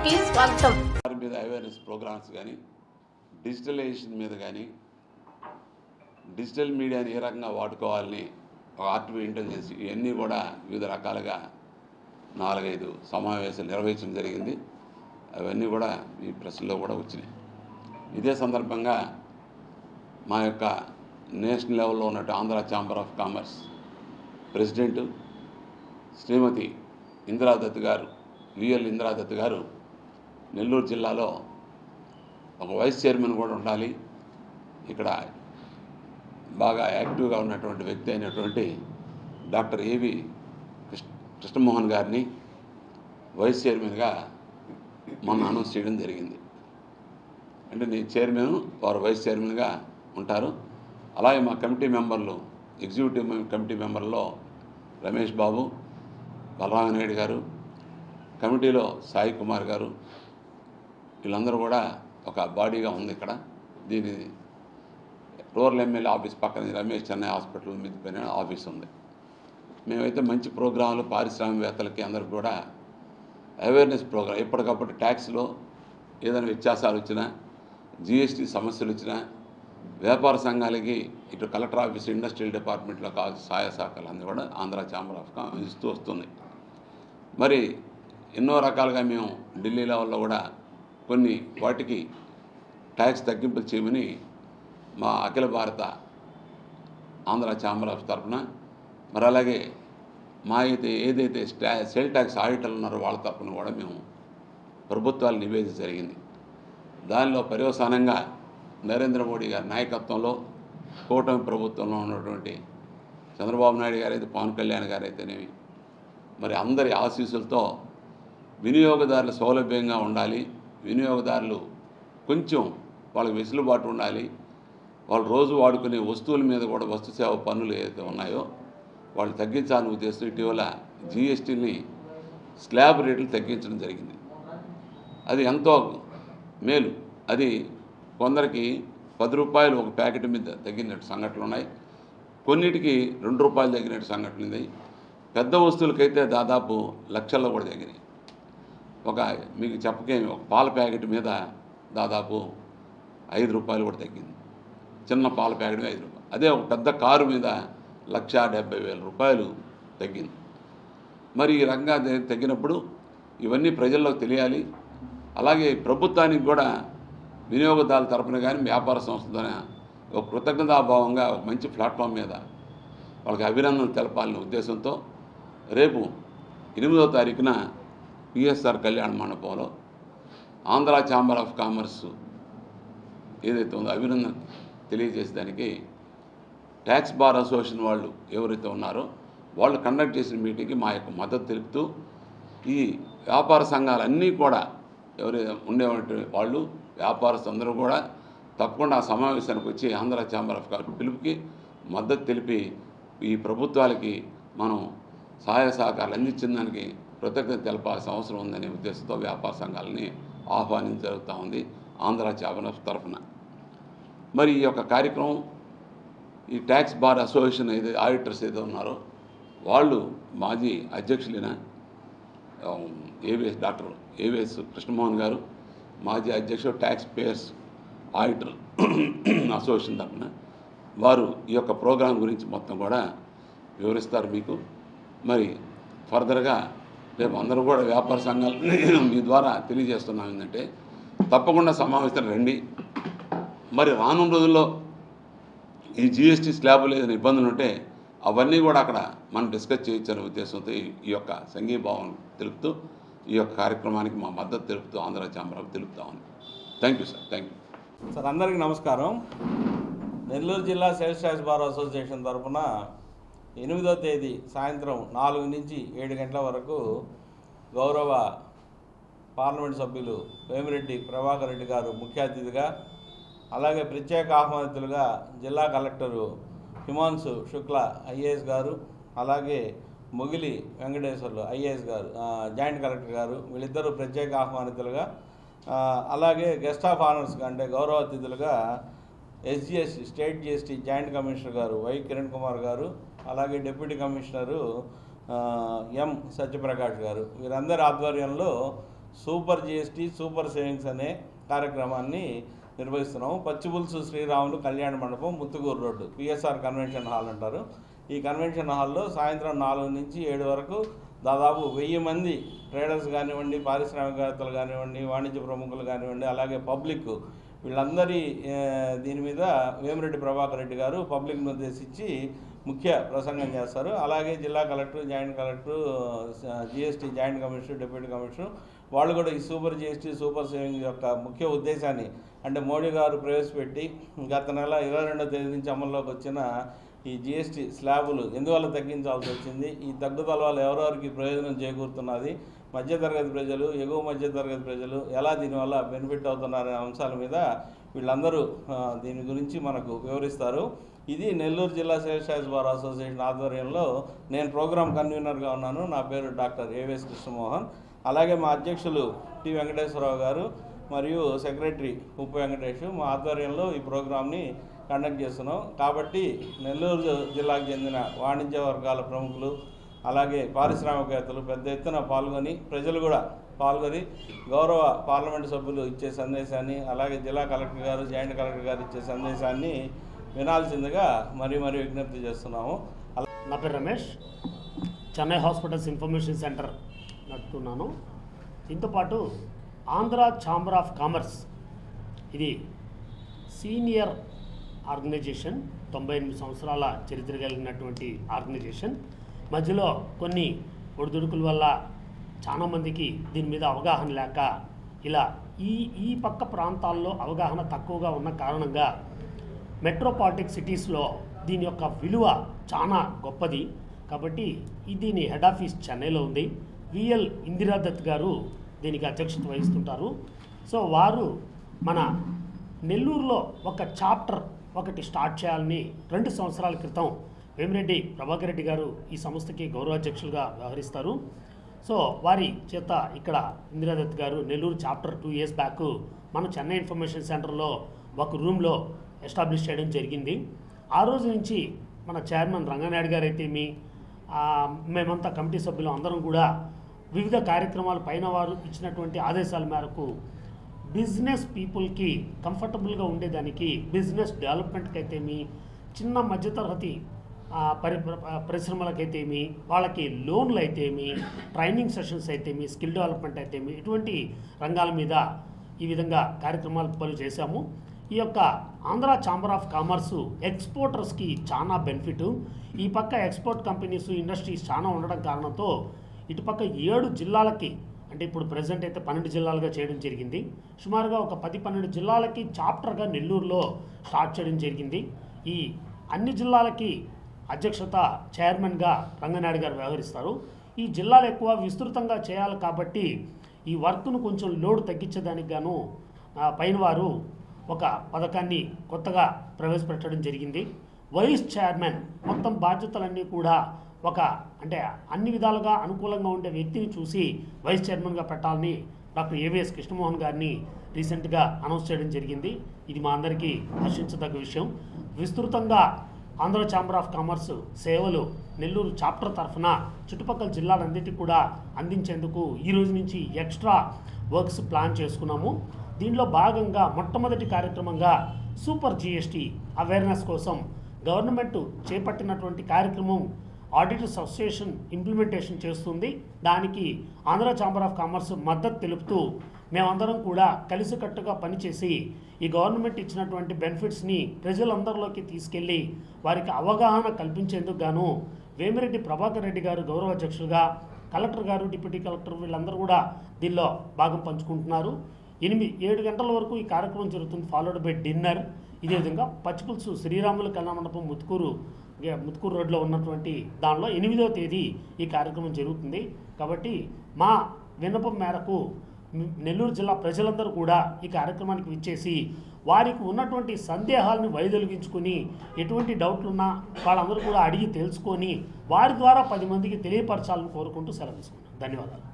కి స్వాగతం. మీద అవేర్నెస్ ప్రోగ్రామ్స్ కానీ డిజిటలైజేషన్ మీద కానీ డిజిటల్ మీడియాని ఏ రకంగా వాడుకోవాలని ఆర్టిఫిషియల్ ఇంటెలిజెన్స్ ఇవన్నీ కూడా వివిధ రకాలుగా 4-5 సమావేశాలు నిర్వహించడం జరిగింది. అవన్నీ కూడా ఈ ప్రెస్లో కూడా వచ్చినాయి. ఇదే సందర్భంగా మా యొక్క నేషనల్ లెవెల్లో ఉన్నట్టు Andhra chamber of commerce president Srimati Indira Dutt గారు, విఎల్ ఇందిరాదత్ గారు నెల్లూరు జిల్లాలో ఒక వైస్ చైర్మన్ కూడా ఉండాలి, ఇక్కడ బాగా యాక్టివ్గా ఉన్నటువంటి వ్యక్తి అయినటువంటి డాక్టర్ ఏవి కృష్ణమోహన్ గారిని వైస్ చైర్మన్గా మొన్న అనౌన్స్ చేయడం జరిగింది. అంటే నేను చైర్మన్, వారు వైస్ చైర్మన్గా ఉంటారు. అలాగే మా కమిటీ మెంబర్లు, ఎగ్జిక్యూటివ్ కమిటీ మెంబర్లో రమేష్ బాబు, బలరామనాయుడు గారు, కమిటీలో సాయి కుమార్ గారు, వీళ్ళందరూ కూడా ఒక బాడీగా ఉంది. ఇక్కడ దీని రూరల్ ఎమ్మెల్యే ఆఫీస్ పక్కన రమేష్ చెన్నై హాస్పిటల్ మీద పైన ఆఫీస్ ఉంది. మేమైతే మంచి ప్రోగ్రాంలు పారిశ్రామికవేత్తలకి అందరికి కూడా అవేర్నెస్ ప్రోగ్రాం, ఎప్పటికప్పుడు ట్యాక్స్లో ఏదైనా వ్యత్యాసాలు వచ్చినా, జిఎస్టీ సమస్యలు వచ్చినా, వ్యాపార సంఘాలకి ఇటు కలెక్టర్ ఆఫీస్, ఇండస్ట్రియల్ డిపార్ట్మెంట్లో కావాల్సిన సహాయ సహకారాలు అన్నీ కూడా ఆంధ్ర ఛాంబర్ ఆఫ్ కామర్స్ ఇస్తూ వస్తుంది. మరి ఎన్నో రకాలుగా మేము ఢిల్లీ లెవెల్లో కూడా కొన్ని వాటికి ట్యాక్స్ తగ్గింపులు చేయమని మా అఖిల భారత ఆంధ్ర ఛాంబర్ ఆఫ్ తరఫున, మరి అలాగే మా ఏదైతే సేల్ ట్యాక్స్ ఆడిటర్లు ఉన్నారో వాళ్ళ తరఫున కూడా మేము ప్రభుత్వాలు నివేదించ జరిగింది. దానిలో పర్యవసానంగా నరేంద్ర మోడీ గారి నాయకత్వంలో కూటమి ప్రభుత్వంలో ఉన్నటువంటి చంద్రబాబు నాయుడు గారైతే, పవన్ కళ్యాణ్ గారైతేనేవి, మరి అందరి ఆశీస్సులతో వినియోగదారులు సౌలభ్యంగా ఉండాలి, వినియోగదారులు కొంచెం వాళ్ళకి వెసులుబాటు ఉండాలి, వాళ్ళు రోజు వాడుకునే వస్తువుల మీద కూడా వస్తు సేవ పన్నులు ఏదైతే ఉన్నాయో వాళ్ళు తగ్గించాలని ఉద్దేశం ఇటీవల జిఎస్టీని స్లాబ్ రేట్లు తగ్గించడం జరిగింది. అది ఎంతో మేలు. అది కొందరికి 10 రూపాయలు ఒక ప్యాకెట్ మీద తగ్గినట్టు సంఘటనలు ఉన్నాయి, కొన్నిటికి 2 రూపాయలు తగ్గినట్టు సంఘటనలు ఉన్నాయి. పెద్ద వస్తువులకైతే దాదాపు లక్షల్లో కూడా తగ్గినాయి. మీకు చెప్పకేమి, ఒక పాల ప్యాకెట్ మీద దాదాపు 5 రూపాయలు కూడా తగ్గింది. చిన్న పాల ప్యాకెట్ 5 రూపాయలు. అదే ఒక పెద్ద కారు మీద 1,70,000 రూపాయలు తగ్గింది. మరి ఈ రకంగా తగ్గినప్పుడు ఇవన్నీ ప్రజల్లోకి తెలియాలి. అలాగే ప్రభుత్వానికి కూడా వినియోగదారుల తరపున కానీ వ్యాపార సంస్థల ఒక కృతజ్ఞతాభావంగా ఒక మంచి ప్లాట్ఫామ్ మీద వాళ్ళకి అభినందనలు తెలపాలనే ఉద్దేశంతో రేపు 8వ తారీఖున పిఎస్ఆర్ కళ్యాణ మండపంలో ఆంధ్ర ఛాంబర్ ఆఫ్ కామర్స్ ఏదైతే ఉందో అభినందన తెలియజేసేదానికి ట్యాక్స్ బార్ అసోసియేషన్ వాళ్ళు ఎవరైతే ఉన్నారో వాళ్ళు కండక్ట్ చేసిన మీటింగ్కి మా యొక్క మద్దతు తెలుపుతూ ఈ వ్యాపార సంఘాలన్నీ కూడా ఎవరైతే ఉండేటువంటి వాళ్ళు వ్యాపారస్తులందరూ కూడా తప్పకుండా ఆ సమావేశానికి వచ్చి ఆంధ్ర ఛాంబర్ ఆఫ్ కామర్స్ పిలుపుకి మద్దతు తెలిపి ఈ ప్రభుత్వాలకి మనం సహాయ సహకారాలు అందించిన దానికి కృతజ్ఞత తెలపాల్సిన అవసరం ఉందనే ఉద్దేశంతో వ్యాపార సంఘాలని ఆహ్వానించ జరుగుతూ ఉంది ఆంధ్ర ఛాంబర్ ఆఫ్ తరఫున. మరి ఈ యొక్క కార్యక్రమం ఈ ట్యాక్స్ బార్ అసోసియేషన్ ఏదైతే ఆడిటర్స్ ఏదో ఉన్నారో వాళ్ళు మాజీ అధ్యక్షులైన డాక్టర్ ఏవిఎస్ కృష్ణమోహన్ గారు, మాజీ అధ్యక్షుడు ట్యాక్స్ పేయర్స్ ఆడిటర్ అసోసియేషన్ తరఫున వారు ఈ యొక్క ప్రోగ్రాం గురించి మొత్తం కూడా వివరిస్తారు మీకు. మరి ఫర్దర్గా రేపు అందరూ కూడా వ్యాపార సంఘాలు మీ ద్వారా తెలియజేస్తున్నాం ఏంటంటే తప్పకుండా సమావేశాలు రండి. మరి రానున్న రోజుల్లో ఈ జిఎస్టీ స్లాబులు ఏదైనా ఇబ్బందులు ఉంటే అవన్నీ కూడా అక్కడ మనం డిస్కస్ చేయొచ్చనే ఉద్దేశంతో ఈ యొక్క సంఘీభావం తెలుపుతూ ఈ యొక్క కార్యక్రమానికి మా మద్దతు తెలుపుతూ ఆంధ్ర ఛాంబర్ తెలుపుతా ఉంది. Thank you sir. Thank you sir. అందరికీ నమస్కారం. నెల్లూరు జిల్లా సేల్స్ ట్యాక్స్ బార్ అసోసియేషన్ తరఫున 8వ తేదీ సాయంత్రం 4 నుంచి 7 గంటల వరకు గౌరవ పార్లమెంట్ సభ్యులు వేమిరెడ్డి ప్రభాకర్ రెడ్డి గారు ముఖ్య అతిథిగా, అలాగే ప్రత్యేక ఆహ్వానితులుగా జిల్లా కలెక్టరు హిమాంశు శుక్ల ఐఏఎస్ గారు, అలాగే మొగిలి వెంకటేశ్వర్లు ఐఏఎస్ గారు జాయింట్ కలెక్టర్ గారు, వీళ్ళిద్దరూ ప్రత్యేక ఆహ్వానితులుగా, అలాగే గెస్ట్ ఆఫ్ ఆనర్స్గా అంటే గౌరవ అతిథులుగా SGST state GST joint commissioner గారు వై కిరణ్ కుమార్ గారు, అలాగే డిప్యూటీ కమిషనరు ఎం సత్యప్రకాష్ గారు, వీరందరి ఆధ్వర్యంలో సూపర్ జిఎస్టీ సూపర్ సేవింగ్స్ అనే కార్యక్రమాన్ని నిర్వహిస్తున్నాము. పచ్చిపులుసు శ్రీరాములు కళ్యాణ మండపం, Muthukur road, PSR convention hall అంటారు. ఈ కన్వెన్షన్ హాల్లో సాయంత్రం 4 నుంచి 7 వరకు దాదాపు 1000 మంది ట్రేడర్స్ కానివ్వండి, పారిశ్రామికవేత్తలు కానివ్వండి, వాణిజ్య ప్రముఖులు కానివ్వండి, అలాగే పబ్లిక్ వీళ్ళందరి దీని మీద వేమిరెడ్డి ప్రభాకర్ రెడ్డి గారు పబ్లిక్ను ఉద్దేశించి ముఖ్య ప్రసంగం చేస్తారు. అలాగే జిల్లా collector, joint collector, GST joint commissioner, deputy commissioner వాళ్ళు కూడా ఈ సూపర్ జిఎస్టీ సూపర్ సేవింగ్ యొక్క ముఖ్య ఉద్దేశాన్ని, అంటే మోడీ గారు ప్రవేశపెట్టి గత నెల 22వ తేదీ నుంచి అమల్లోకి వచ్చిన ఈ జిఎస్టీ స్లాబులు ఎందువల్ల తగ్గించాల్సి వచ్చింది, ఈ తగ్గుదల వల్ల ఎవరెవరికి ప్రయోజనం చేకూరుతున్నది, మధ్యతరగతి ప్రజలు, ఎగువ మధ్యతరగతి ప్రజలు ఎలా దీనివల్ల బెనిఫిట్ అవుతున్నారనే అంశాల మీద వీళ్ళందరూ దీని గురించి మనకు వివరిస్తారు. ఇది నెల్లూరు జిల్లా సేల్స్ టాక్స్ బార్ అసోసియేషన్ ఆధ్వర్యంలో నేను ప్రోగ్రామ్ కన్వీనర్గా ఉన్నాను. నా పేరు డాక్టర్ ఏవిఎస్ కృష్ణమోహన్. అలాగే మా అధ్యక్షులు టి వెంకటేశ్వరరావు గారు మరియు సెక్రటరీ ఉప్పు వెంకటేష్ మా ఆధ్వర్యంలో ఈ ప్రోగ్రామ్ని కండక్ట్ చేస్తున్నాం. కాబట్టి నెల్లూరు జిల్లాకు చెందిన వాణిజ్య వర్గాల ప్రముఖులు, అలాగే పారిశ్రామికవేత్తలు పెద్ద ఎత్తున పాల్గొని, ప్రజలు కూడా పాల్గొని గౌరవ పార్లమెంటు సభ్యులు ఇచ్చే సందేశాన్ని, అలాగే జిల్లా కలెక్టర్ గారు, జాయింట్ కలెక్టర్ గారు ఇచ్చే సందేశాన్ని వినాల్సిందిగా మరీ విజ్ఞప్తి చేస్తున్నాము. నా పేరు Ramesh, Chennai hospitals information centre నడుపుతున్నాను. దీంతోపాటు ఆంధ్ర ఛాంబర్ ఆఫ్ కామర్స్, ఇది సీనియర్ ఆర్గనైజేషన్, 98 సంవత్సరాల చరిత్ర కలిగినటువంటి ఆర్గనైజేషన్. మధ్యలో కొన్ని ఒడిదుడుకుల వల్ల చాలామందికి దీని మీద అవగాహన లేక ఇలా ఈ పక్క ప్రాంతాల్లో అవగాహన తక్కువగా ఉన్న కారణంగా మెట్రోపాలిటిక్ సిటీస్లో దీని యొక్క విలువ చాలా గొప్పది. కాబట్టి దీని హెడ్ ఆఫీస్ చెన్నైలో ఉంది. విఎల్ ఇందిరాదత్ గారు దీనికి అధ్యక్షత వహిస్తుంటారు. సో వారు మన నెల్లూరులో ఒక చాప్టర్ ఒకటి స్టార్ట్ చేయాలని 2 సంవత్సరాల క్రితం వేమిరెడ్డి ప్రభాకర్ రెడ్డి గారు ఈ సంస్థకి గౌరవాధ్యక్షులుగా వ్యవహరిస్తారు. సో వారి చేత ఇక్కడ ఇందిరాదత్ గారు నెల్లూరు చాప్టర్ 2 years బ్యాక్ మన చెన్నై ఇన్ఫర్మేషన్ సెంటర్లో ఒక రూమ్లో ఎస్టాబ్లిష్ చేయడం జరిగింది. ఆ రోజు నుంచి మన చైర్మన్ రంగనాయుడు గారు అయితే మేమంతా కమిటీ సభ్యులు అందరం కూడా వివిధ కార్యక్రమాల పైన వారు ఇచ్చినటువంటి ఆదేశాల మేరకు బిజినెస్ పీపుల్కి కంఫర్టబుల్గా ఉండేదానికి, బిజినెస్ డెవలప్మెంట్కి అయితేమి, చిన్న మధ్యతరగతి పరిశ్రమలకైతేమి, వాళ్ళకి లోన్లు అయితేమి, ట్రైనింగ్ సెషన్స్ అయితేమి, స్కిల్ డెవలప్మెంట్ అయితేమి, ఇటువంటి రంగాల మీద ఈ విధంగా కార్యక్రమాలు పలు చేశాము. ఈ యొక్క ఆంధ్ర ఛాంబర్ ఆఫ్ కామర్సు ఎక్స్పోర్టర్స్కి చాలా బెనిఫిట్. ఈ పక్క ఎక్స్పోర్ట్ కంపెనీస్, ఇండస్ట్రీస్ చాలా ఉండడం కారణంతో ఇటుపక్క 7 జిల్లాలకి, అంటే ఇప్పుడు ప్రజెంట్ అయితే 12 జిల్లాలుగా చేయడం జరిగింది. సుమారుగా ఒక 10-12 జిల్లాలకి చాప్టర్గా నెల్లూరులో స్టార్ట్ చేయడం జరిగింది. ఈ అన్ని జిల్లాలకి అధ్యక్షత చైర్మన్గా రంగనాయుడు గారు వ్యవహరిస్తారు. ఈ జిల్లాలు ఎక్కువ విస్తృతంగా చేయాలి కాబట్టి ఈ వర్క్ను కొంచెం లోడ్ తగ్గించేదానికి గాను పైన వారు ఒక పథకాన్ని కొత్తగా ప్రవేశపెట్టడం జరిగింది. వైస్ చైర్మన్ మొత్తం బాధ్యతలన్నీ కూడా అంటే అన్ని విధాలుగా అనుకూలంగా ఉండే వ్యక్తిని చూసి వైస్ చైర్మన్గా పెట్టాలని డాక్టర్ ఏవిఎస్ కృష్ణమోహన్ గారిని రీసెంట్గా అనౌన్స్ చేయడం జరిగింది. ఇది మా అందరికీ హర్షించదగ్గ విషయం. విస్తృతంగా ఆంధ్ర ఛాంబర్ ఆఫ్ కామర్స్ సేవలు నెల్లూరు చాప్టర్ తరఫున చుట్టుపక్కల జిల్లాలన్నిటికీ కూడా అందించేందుకు ఈ రోజు నుంచి ఎక్స్ట్రా వర్క్స్ ప్లాన్ చేసుకున్నాము. దీనిలో భాగంగా మొట్టమొదటి కార్యక్రమంగా సూపర్ జిఎస్టీ అవేర్నెస్ కోసం గవర్నమెంట్ చేపట్టినటువంటి కార్యక్రమం ఆడిటర్స్ అసోసియేషన్ ఇంప్లిమెంటేషన్ చేస్తుంది. దానికి ఆంధ్ర ఛాంబర్ ఆఫ్ కామర్స్ మద్దతు తెలుపుతూ మేమందరం కూడా కలిసికట్టుగా పనిచేసి ఈ గవర్నమెంట్ ఇచ్చినటువంటి బెనిఫిట్స్ని ప్రజలందరిలోకి తీసుకెళ్ళి వారికి అవగాహన కల్పించేందుకు గాను వేమిరెడ్డి ప్రభాకర్ రెడ్డి గారు గౌరవాధ్యక్షులుగా, కలెక్టర్ గారు, డిప్యూటీ కలెక్టర్ వీళ్ళందరూ కూడా దీనిలో భాగం పంచుకుంటున్నారు. 7 గంటల వరకు ఈ కార్యక్రమం జరుగుతుంది, ఫాలోడ్ బై డిన్నర్. ఇదే విధంగా పచ్చిపులుసు శ్రీరాములు కళ్యాణ మండపం ముత్తుకూరు రోడ్లో ఉన్నటువంటి దానిలో 8వ తేదీ ఈ కార్యక్రమం జరుగుతుంది. కాబట్టి మా విన్నపం మేరకు నెల్లూరు జిల్లా ప్రజలందరూ కూడా ఈ కార్యక్రమానికి విచ్చేసి వారికి ఉన్నటువంటి సందేహాలను వైదొలిగించుకొని ఎటువంటి డౌట్లున్నా వాళ్ళందరూ కూడా అడిగి తెలుసుకొని వారి ద్వారా 10 మందికి తెలియపరచాలని కోరుకుంటూ సెలవు తీసుకున్నాను. ధన్యవాదాలు.